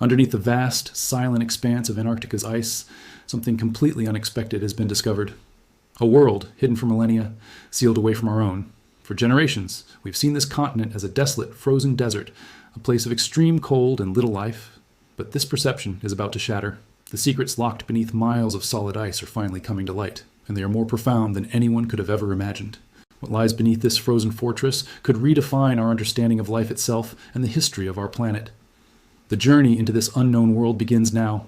Underneath the vast, silent expanse of Antarctica's ice, something completely unexpected has been discovered. A world hidden for millennia, sealed away from our own. For generations, we've seen this continent as a desolate, frozen desert, a place of extreme cold and little life. But this perception is about to shatter. The secrets locked beneath miles of solid ice are finally coming to light, and they are more profound than anyone could have ever imagined. What lies beneath this frozen fortress could redefine our understanding of life itself and the history of our planet. The journey into this unknown world begins now.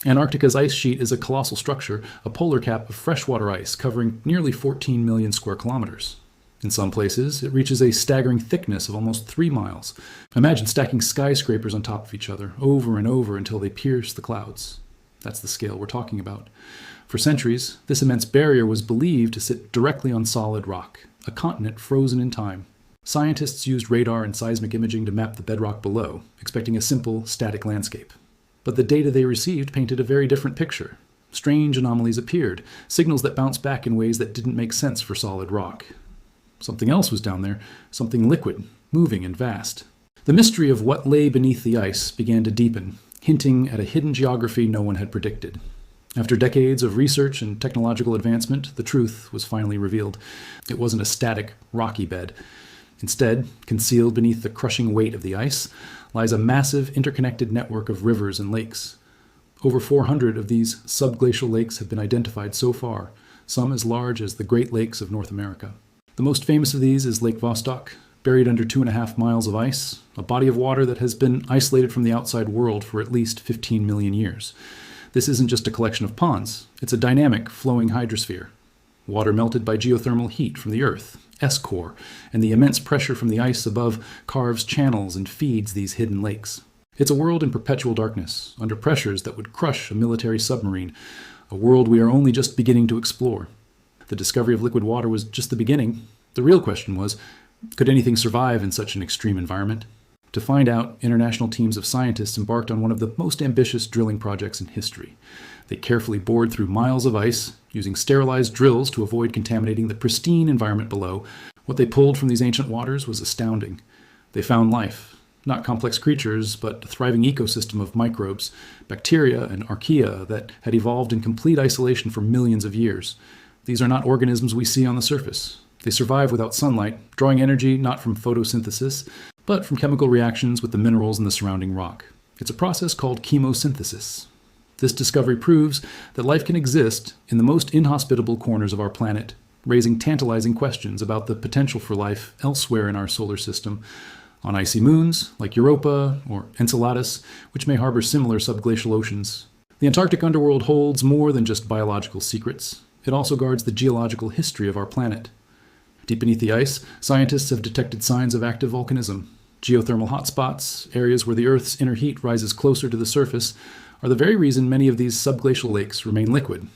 Antarctica's ice sheet is a colossal structure, a polar cap of freshwater ice covering nearly 14 million square kilometers. In some places, it reaches a staggering thickness of almost 3 miles. Imagine stacking skyscrapers on top of each other, over and over until they pierce the clouds. That's the scale we're talking about. For centuries, this immense barrier was believed to sit directly on solid rock, a continent frozen in time. Scientists used radar and seismic imaging to map the bedrock below, expecting a simple, static landscape. But the data they received painted a very different picture. Strange anomalies appeared, signals that bounced back in ways that didn't make sense for solid rock. Something else was down there, something liquid, moving and vast. The mystery of what lay beneath the ice began to deepen, hinting at a hidden geography no one had predicted. After decades of research and technological advancement, the truth was finally revealed. It wasn't a static, rocky bed. Instead, concealed beneath the crushing weight of the ice, lies a massive interconnected network of rivers and lakes. Over 400 of these subglacial lakes have been identified so far, some as large as the Great Lakes of North America. The most famous of these is Lake Vostok, buried under 2.5 miles of ice, a body of water that has been isolated from the outside world for at least 15 million years. This isn't just a collection of ponds, it's a dynamic, flowing hydrosphere. Water melted by geothermal heat from the Earth, S-core, and the immense pressure from the ice above carves channels and feeds these hidden lakes. It's a world in perpetual darkness, under pressures that would crush a military submarine, a world we are only just beginning to explore. The discovery of liquid water was just the beginning. The real question was, could anything survive in such an extreme environment? To find out, international teams of scientists embarked on one of the most ambitious drilling projects in history. They carefully bored through miles of ice, using sterilized drills to avoid contaminating the pristine environment below. What they pulled from these ancient waters was astounding. They found life, not complex creatures, but a thriving ecosystem of microbes, bacteria and archaea that had evolved in complete isolation for millions of years. These are not organisms we see on the surface. They survive without sunlight, drawing energy not from photosynthesis, but from chemical reactions with the minerals in the surrounding rock. It's a process called chemosynthesis. This discovery proves that life can exist in the most inhospitable corners of our planet, raising tantalizing questions about the potential for life elsewhere in our solar system, on icy moons like Europa or Enceladus, which may harbor similar subglacial oceans. The Antarctic underworld holds more than just biological secrets. It also guards the geological history of our planet. Deep beneath the ice, scientists have detected signs of active volcanism. Geothermal hotspots, areas where the Earth's inner heat rises closer to the surface, are the very reason many of these subglacial lakes remain liquid.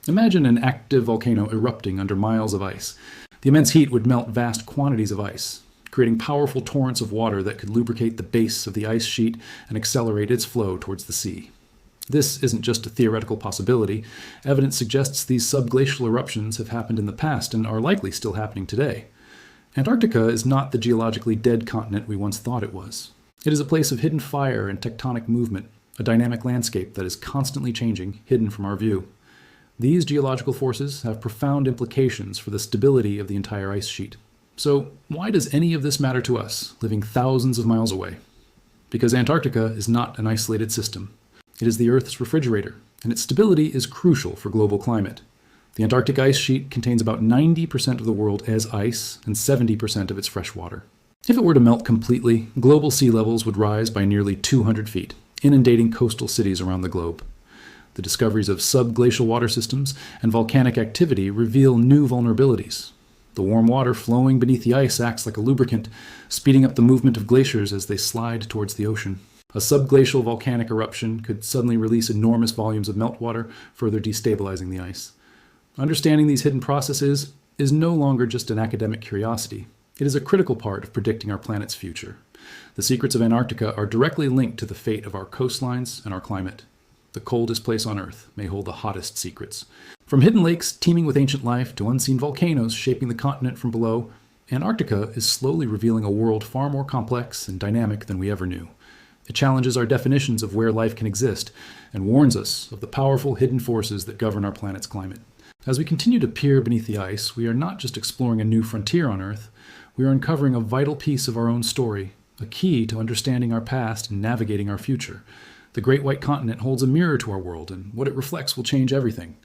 Imagine an active volcano erupting under miles of ice. The immense heat would melt vast quantities of ice, creating powerful torrents of water that could lubricate the base of the ice sheet and accelerate its flow towards the sea. This isn't just a theoretical possibility. Evidence suggests these subglacial eruptions have happened in the past and are likely still happening today. Antarctica is not the geologically dead continent we once thought it was. It is a place of hidden fire and tectonic movement, a dynamic landscape that is constantly changing, hidden from our view. These geological forces have profound implications for the stability of the entire ice sheet. So why does any of this matter to us, living thousands of miles away? Because Antarctica is not an isolated system. It is the Earth's refrigerator, and its stability is crucial for global climate. The Antarctic ice sheet contains about 90% of the world as ice and 70% of its fresh water. If it were to melt completely, global sea levels would rise by nearly 200 feet, inundating coastal cities around the globe. The discoveries of subglacial water systems and volcanic activity reveal new vulnerabilities. The warm water flowing beneath the ice acts like a lubricant, speeding up the movement of glaciers as they slide towards the ocean. A subglacial volcanic eruption could suddenly release enormous volumes of meltwater, further destabilizing the ice. Understanding these hidden processes is no longer just an academic curiosity. It is a critical part of predicting our planet's future. The secrets of Antarctica are directly linked to the fate of our coastlines and our climate. The coldest place on Earth may hold the hottest secrets. From hidden lakes teeming with ancient life to unseen volcanoes shaping the continent from below, Antarctica is slowly revealing a world far more complex and dynamic than we ever knew. It challenges our definitions of where life can exist and warns us of the powerful hidden forces that govern our planet's climate. As we continue to peer beneath the ice, we are not just exploring a new frontier on Earth, we are uncovering a vital piece of our own story, a key to understanding our past and navigating our future. The Great White Continent holds a mirror to our world, and what it reflects will change everything.